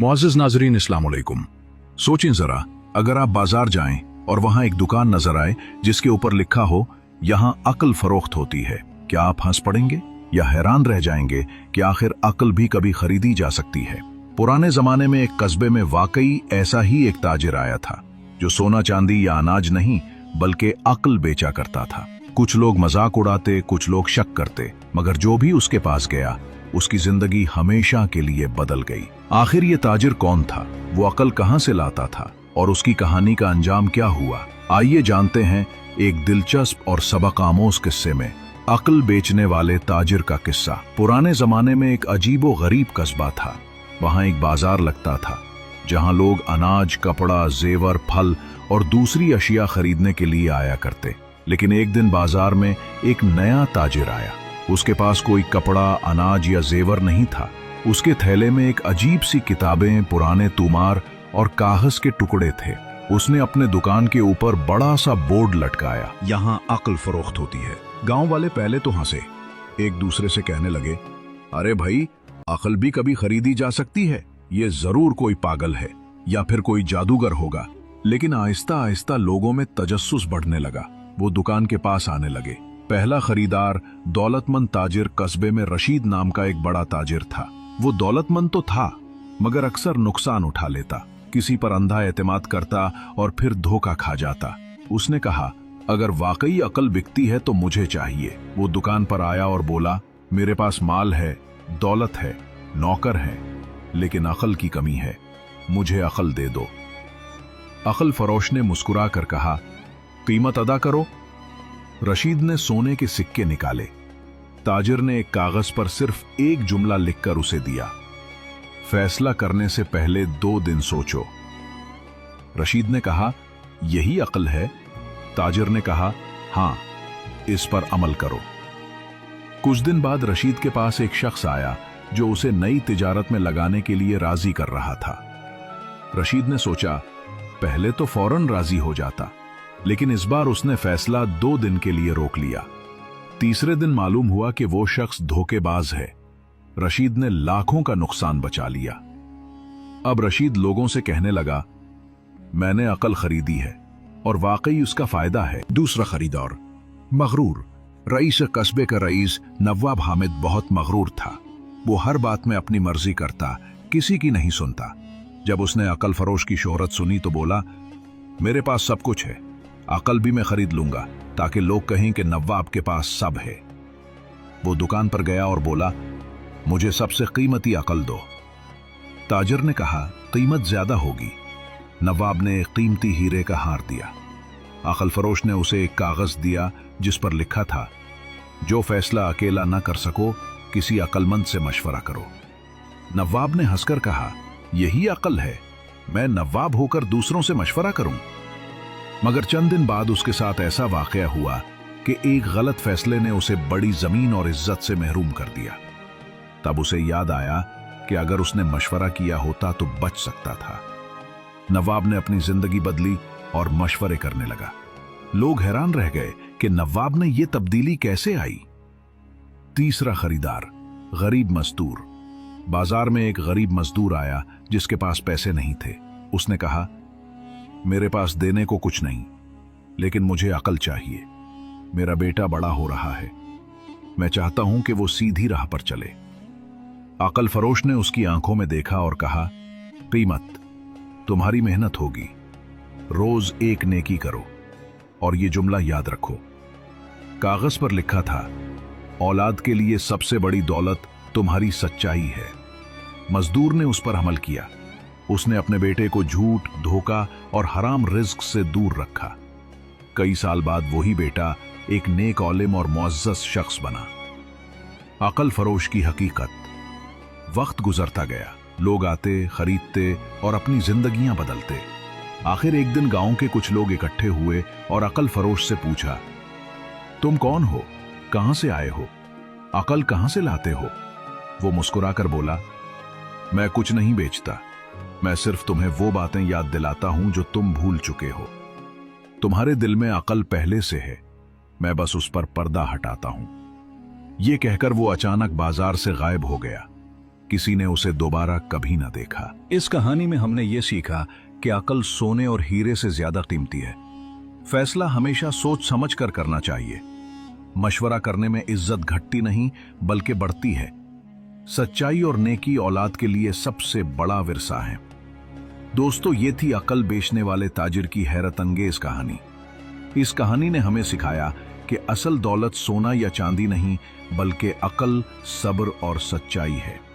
मुअज़्ज़िज़ नाज़रीन, अस्सलाम वालेकुम। सोचें जरा, अगर आप बाजार जाएं और वहां एक दुकान नजर आए जिसके ऊपर लिखा हो यहां अक्ल फरोख्त होती है, क्या आप हंस पड़ेंगे या हैरान रह जाएंगे कि आखिर अक्ल भी कभी खरीदी जा सकती है? पुराने जमाने में एक कस्बे में वाकई ऐसा ही एक ताजिर आया था जो सोना चांदी या अनाज नहीं बल्कि अक्ल बेचा करता था। कुछ लोग मजाक उड़ाते, कुछ लोग शक करते, मगर जो भी उसके पास गया उसकी जिंदगी हमेशा के लिए बदल गई। आखिर ये ताजिर कौन था, वो अक्ल कहां से लाता था और उसकी कहानी का अंजाम क्या हुआ? आइए जानते हैं एक दिलचस्प और सबक आमोज किस्से में अक्ल बेचने वाले ताजिर का किस्सा। पुराने जमाने में एक अजीबो गरीब कस्बा था। वहां एक बाजार लगता था जहां लोग अनाज, कपड़ा, जेवर, फल और दूसरी अशिया खरीदने के लिए आया करते। लेकिन एक दिन बाजार में एक नया ताजिर आया। उसके पास कोई कपड़ा, अनाज या जेवर नहीं था। उसके थैले में एक अजीब सी किताबें, पुराने तुमार और कागज के टुकड़े थे। उसने अपने दुकान के ऊपर बड़ा सा बोर्ड लटकाया, यहाँ अक्ल फरोख्त होती है। गांव वाले पहले तो हंसे, एक दूसरे से कहने लगे, अरे भाई, अक्ल भी कभी खरीदी जा सकती है, ये जरूर कोई पागल है या फिर कोई जादूगर होगा। लेकिन आहिस्ता आहिस्ता लोगों में तजस्सुस बढ़ने लगा। वो दुकान के पास आने लगे। पहला खरीदार दौलतमंद ताजिर कस्बे में रशीद नाम का एक बड़ा ताजिर था। वो दौलतमंद तो था मगर अक्सर नुकसान उठा लेता, किसी पर अंधा एतमाद करता और फिर धोखा खा जाता। उसने कहा, अगर वाकई अक्ल बिकती है तो मुझे चाहिए। वो दुकान पर आया और बोला, मेरे पास माल है, दौलत है, नौकर है, लेकिन अक्ल की कमी है, मुझे अक्ल दे दो। अक्ल फरोश ने मुस्कुरा कर कहा, कीमत अदा करो। रशीद ने सोने के सिक्के निकाले। ताजिर ने एक कागज पर सिर्फ एक जुमला लिखकर उसे दिया, फैसला करने से पहले 2 दिन सोचो। रशीद ने कहा, यही अक्ल है? ताजिर ने कहा, हां, इस पर अमल करो। कुछ दिन बाद रशीद के पास एक शख्स आया जो उसे नई तिजारत में लगाने के लिए राजी कर रहा था। रशीद ने सोचा, पहले तो फौरन राजी हो जाता, लेकिन इस बार उसने फैसला 2 दिन के लिए रोक लिया। तीसरे दिन मालूम हुआ कि वो शख्स धोखेबाज है। रशीद ने लाखों का नुकसान बचा लिया। अब रशीद लोगों से कहने लगा, मैंने अक्ल खरीदी है और वाकई उसका फायदा है। दूसरा खरीदार मगरूर। रईस कस्बे का रईस नवाब हामिद बहुत मगरूर था। वो हर बात में अपनी मर्जी करता, किसी की नहीं सुनता। जब उसने अक्ल फरोश की शोहरत सुनी तो बोला, मेरे पास सब कुछ है, अक्ल भी मैं खरीद लूंगा ताकि लोग कहें कि नवाब के पास सब है। वो दुकान पर गया और बोला, मुझे सबसे कीमती अक्ल दो। ताजिर ने कहा, कीमत ज्यादा होगी। नवाब ने एक कीमती हीरे का हार दिया। अक्ल फरोश ने उसे एक कागज दिया जिस पर लिखा था, जो फैसला अकेला न कर सको, किसी अक्लमंद से मशवरा करो। नवाब ने हंसकर कहा, यही अक्ल है, मैं नवाब होकर दूसरों से मशवरा करूं? मगर चंद दिन बाद उसके साथ ऐसा वाकया हुआ कि एक गलत फैसले ने उसे बड़ी जमीन और इज्जत से महरूम कर दिया। तब उसे याद आया कि अगर उसने मशवरा किया होता तो बच सकता था। नवाब ने अपनी जिंदगी बदली और मशवरे करने लगा। लोग हैरान रह गए कि नवाब ने यह तब्दीली कैसे आई। तीसरा खरीदार गरीब मजदूर। बाजार में एक गरीब मजदूर आया जिसके पास पैसे नहीं थे। उसने कहा, मेरे पास देने को कुछ नहीं, लेकिन मुझे अक्ल चाहिए। मेरा बेटा बड़ा हो रहा है, मैं चाहता हूं कि वो सीधी राह पर चले। अक्ल फरोश ने उसकी आंखों में देखा और कहा, कीमत तुम्हारी मेहनत होगी, रोज एक नेकी करो और ये जुमला याद रखो। कागज पर लिखा था, औलाद के लिए सबसे बड़ी दौलत तुम्हारी सच्चाई है। मजदूर ने उस पर अमल किया। उसने अपने बेटे को झूठ, धोखा और हराम रिज्क से दूर रखा। कई साल बाद वही बेटा एक नेक औलिम और मुअज़्ज़ज़ शख्स बना। अक्ल फरोश की हकीकत। वक्त गुजरता गया, लोग आते, खरीदते और अपनी जिंदगियां बदलते। आखिर एक दिन गांव के कुछ लोग इकट्ठे हुए और अक्ल फरोश से पूछा, तुम कौन हो, कहां से आए हो, अक्ल कहां से लाते हो? वो मुस्कुराकर बोला, मैं कुछ नहीं बेचता, मैं सिर्फ तुम्हें वो बातें याद दिलाता हूं जो तुम भूल चुके हो। तुम्हारे दिल में अक्ल पहले से है, मैं बस उस पर पर्दा हटाता हूं। ये कहकर वो अचानक बाजार से गायब हो गया। किसी ने उसे दोबारा कभी ना देखा। इस कहानी में हमने ये सीखा कि अकल सोने और हीरे से ज्यादा कीमती है। फैसला हमेशा सोच समझ कर करना चाहिए। मशवरा करने में इज्जत घटती नहीं बल्कि बढ़ती है। सच्चाई और नेकी औलाद के लिए सबसे बड़ा विरसा है। दोस्तों, ये थी अकल बेचने वाले ताजिर की हैरत अंगेज कहानी। इस कहानी ने हमें सिखाया कि असल दौलत सोना या चांदी नहीं बल्कि अकल, सब्र और सच्चाई है।